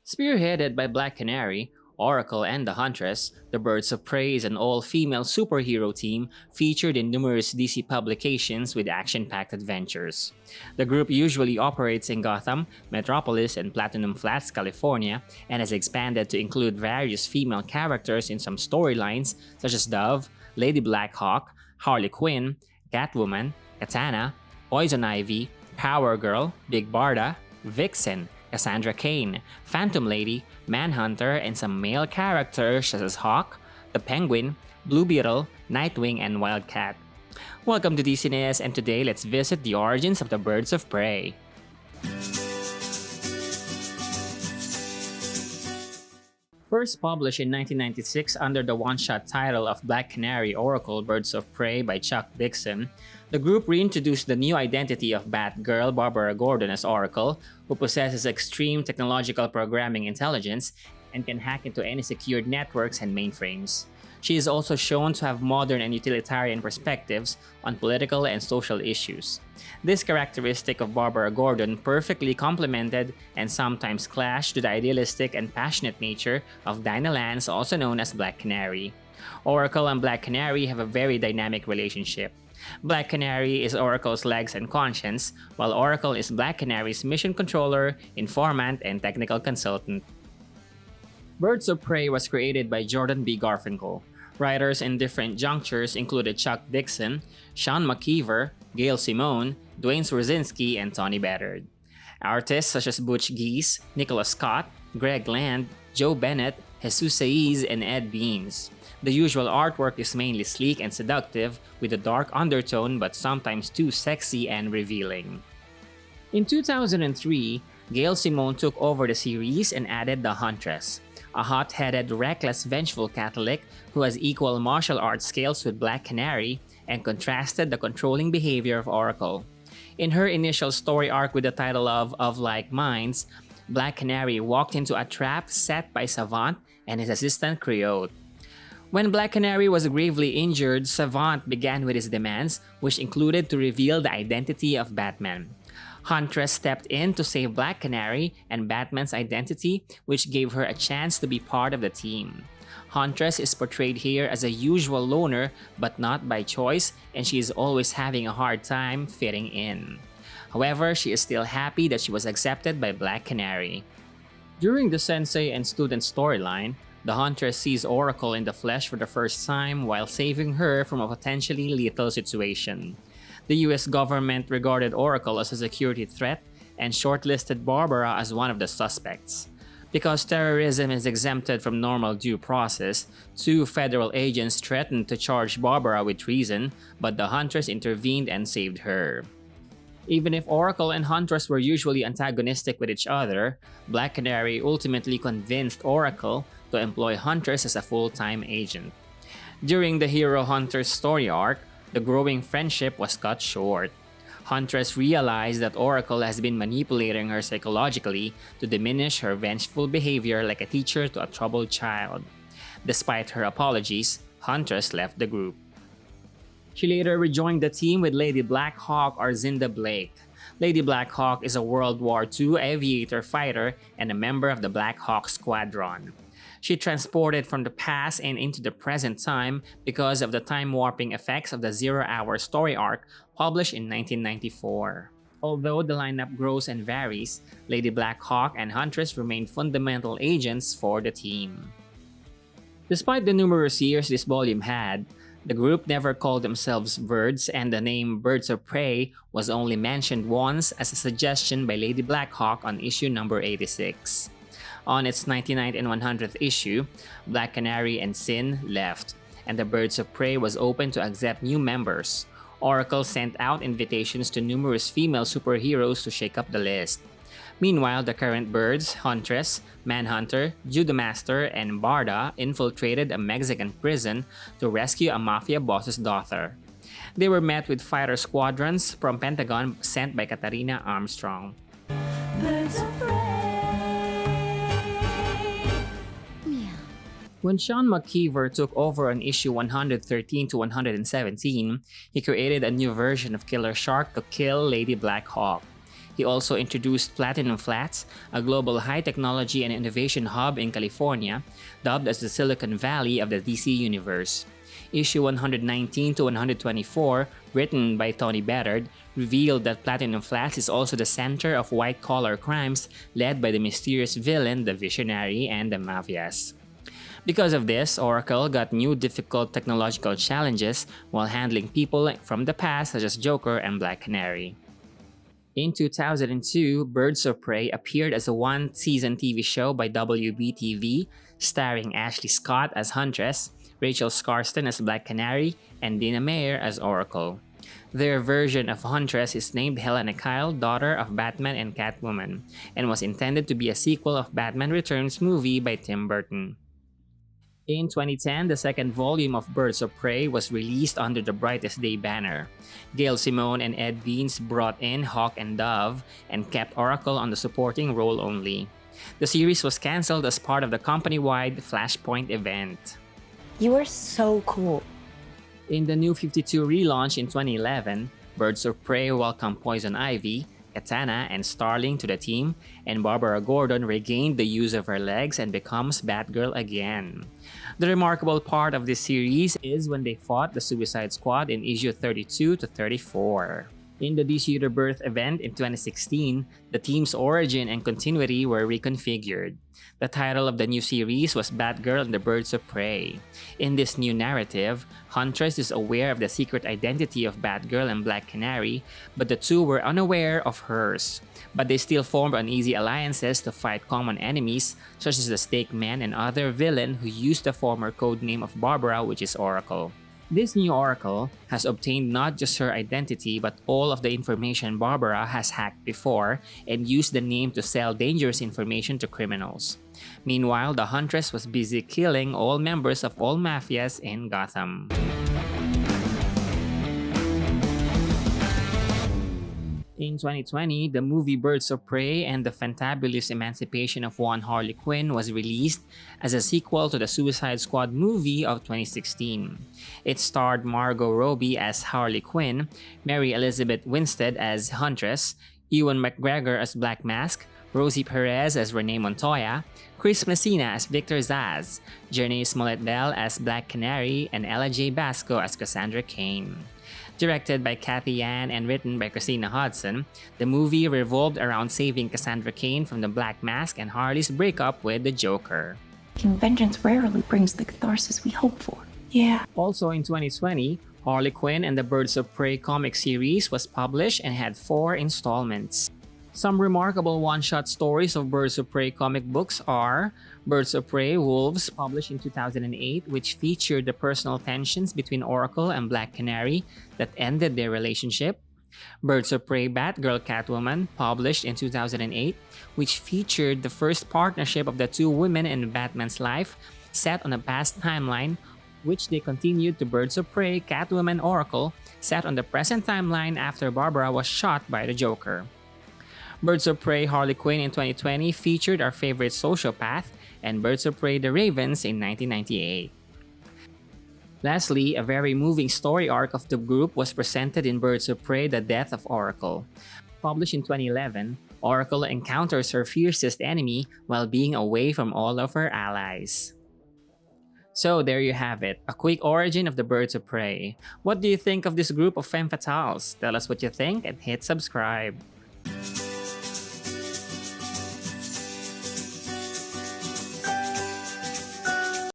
Spearheaded by Black Canary, Oracle, and the Huntress, the Birds of Prey is an all-female superhero team featured in numerous DC publications with action-packed adventures. The group usually operates in Gotham, Metropolis, and Platinum Flats, California, and has expanded to include various female characters in some storylines such as Dove, Lady Blackhawk, Harley Quinn, Catwoman, Katana, Poison Ivy, Power Girl, Big Barda, Vixen, Cassandra Cain, Phantom Lady, Manhunter, and some male characters such as Hawk, the Penguin, Blue Beetle, Nightwing, and Wildcat. Welcome to DCNS, and today let's visit the origins of the Birds of Prey. First published in 1996 under the one-shot title of Black Canary Oracle Birds of Prey by Chuck Dixon, the group reintroduced the new identity of Batgirl Barbara Gordon as Oracle, who possesses extreme technological programming intelligence and can hack into any secured networks and mainframes. She is also shown to have modern and utilitarian perspectives on political and social issues. This characteristic of Barbara Gordon perfectly complemented and sometimes clashed to the idealistic and passionate nature of Dinah Lance, also known as Black Canary. Oracle and Black Canary have a very dynamic relationship. Black Canary is Oracle's legs and conscience, while Oracle is Black Canary's mission controller, informant, and technical consultant. Birds of Prey was created by Jordan B. Garfinkel. Writers in different junctures included Chuck Dixon, Sean McKeever, Gail Simone, Dwayne Swierczynski, and Tony Bedard. Artists such as Butch Geese, Nicholas Scott, Greg Land, Joe Bennett, Jesus Saiz, and Ed Beans. The usual artwork is mainly sleek and seductive, with a dark undertone but sometimes too sexy and revealing. In 2003, Gail Simone took over the series and added the Huntress, a hot-headed, reckless, vengeful Catholic who has equal martial arts skills with Black Canary and contrasted the controlling behavior of Oracle. In her initial story arc with the title of Like Minds, Black Canary walked into a trap set by Savant and his assistant Creote. When Black Canary was gravely injured, Savant began with his demands, which included to reveal the identity of Batman. Huntress stepped in to save Black Canary and Batman's identity, which gave her a chance to be part of the team. Huntress is portrayed here as a usual loner, but not by choice, and she is always having a hard time fitting in. However, she is still happy that she was accepted by Black Canary. During the Sensei and student storyline, the Huntress sees Oracle in the flesh for the first time while saving her from a potentially lethal situation. The US government regarded Oracle as a security threat and shortlisted Barbara as one of the suspects. Because terrorism is exempted from normal due process, two federal agents threatened to charge Barbara with treason, but the Huntress intervened and saved her. Even if Oracle and Huntress were usually antagonistic with each other, Black Canary ultimately convinced Oracle to employ Huntress as a full-time agent. During the Hero Hunter's story arc, the growing friendship was cut short. Huntress realized that Oracle has been manipulating her psychologically to diminish her vengeful behavior like a teacher to a troubled child. Despite her apologies, Huntress left the group. She later rejoined the team with Lady Blackhawk or Zinda Blake. Lady Blackhawk is a World War II aviator fighter and a member of the Black Hawk Squadron. She transported from the past and into the present time because of the time-warping effects of the Zero-Hour story arc published in 1994. Although the lineup grows and varies, Lady Blackhawk and Huntress remain fundamental agents for the team. Despite the numerous years this volume had, the group never called themselves Birds, and the name Birds of Prey was only mentioned once as a suggestion by Lady Blackhawk on issue number 86. On its 99th and 100th issue, Black Canary and Sin left, and the Birds of Prey was open to accept new members. Oracle sent out invitations to numerous female superheroes to shake up the list. Meanwhile, the current Birds, Huntress, Manhunter, Judomaster, and Barda infiltrated a Mexican prison to rescue a mafia boss's daughter. They were met with fighter squadrons from Pentagon sent by Katarina Armstrong. Birds of Prey. When Sean McKeever took over on issue 113 to 117, he created a new version of Killer Shark to kill Lady Blackhawk. He also introduced Platinum Flats, a global high-technology and innovation hub in California, dubbed as the Silicon Valley of the DC Universe. Issue 119 to 124, written by Tony Bedard, revealed that Platinum Flats is also the center of white-collar crimes led by the mysterious villain, the Visionary, and the Mafias. Because of this, Oracle got new difficult technological challenges while handling people from the past such as Joker and Black Canary. In 2002, Birds of Prey appeared as a one-season TV show by WB-TV, starring Ashley Scott as Huntress, Rachel Skarsten as Black Canary, and Dina Meyer as Oracle. Their version of Huntress is named Helena Kyle, daughter of Batman and Catwoman, and was intended to be a sequel of Batman Returns movie by Tim Burton. In 2010, the second volume of Birds of Prey was released under the Brightest Day banner. Gail Simone and Ed Beans brought in Hawk and Dove and kept Oracle on the supporting role only. The series was cancelled as part of the company-wide Flashpoint event. You are so cool. In the New 52 relaunch in 2011, Birds of Prey welcomed Poison Ivy, Katana, and Starling to the team, and Barbara Gordon regained the use of her legs and becomes Batgirl again. The remarkable part of this series is when they fought the Suicide Squad in issue 32 to 34. In the DC Rebirth event in 2016, the team's origin and continuity were reconfigured. The title of the new series was Batgirl and the Birds of Prey. In this new narrative, Huntress is aware of the secret identity of Batgirl and Black Canary, but the two were unaware of hers. But they still formed uneasy alliances to fight common enemies, such as the Snake Man and other villain who used the former codename of Barbara, which is Oracle. This new Oracle has obtained not just her identity but all of the information Barbara has hacked before and used the name to sell dangerous information to criminals. Meanwhile, the Huntress was busy killing all members of all mafias in Gotham. In 2020, the movie Birds of Prey and the Fantabulous Emancipation of One Harley Quinn was released as a sequel to the Suicide Squad movie of 2016. It starred Margot Robbie as Harley Quinn, Mary Elizabeth Winstead as Huntress, Ewan McGregor as Black Mask, Rosie Perez as Renee Montoya, Chris Messina as Victor Zsasz, Janae Smollett-Bell as Black Canary, and Ella J. Basco as Cassandra Cain. Directed by Kathy Yan and written by Christina Hodson, the movie revolved around saving Cassandra Cain from the Black Mask and Harley's breakup with the Joker. Vengeance rarely brings the catharsis we hope for. Yeah. Also in 2020, Harley Quinn and the Birds of Prey comic series was published and had 4 installments. Some remarkable one-shot stories of Birds of Prey comic books are Birds of Prey Wolves, published in 2008, which featured the personal tensions between Oracle and Black Canary that ended their relationship. Birds of Prey Batgirl Catwoman, published in 2008, which featured the first partnership of the two women in Batman's life, set on a past timeline, which they continued to Birds of Prey Catwoman Oracle, set on the present timeline after Barbara was shot by the Joker. Birds of Prey Harley Quinn in 2020 featured our favorite sociopath, and Birds of Prey The Ravens in 1998. Lastly, a very moving story arc of the group was presented in Birds of Prey The Death of Oracle. Published in 2011, Oracle encounters her fiercest enemy while being away from all of her allies. So there you have it, a quick origin of the Birds of Prey. What do you think of this group of femme fatales? Tell us what you think and hit subscribe.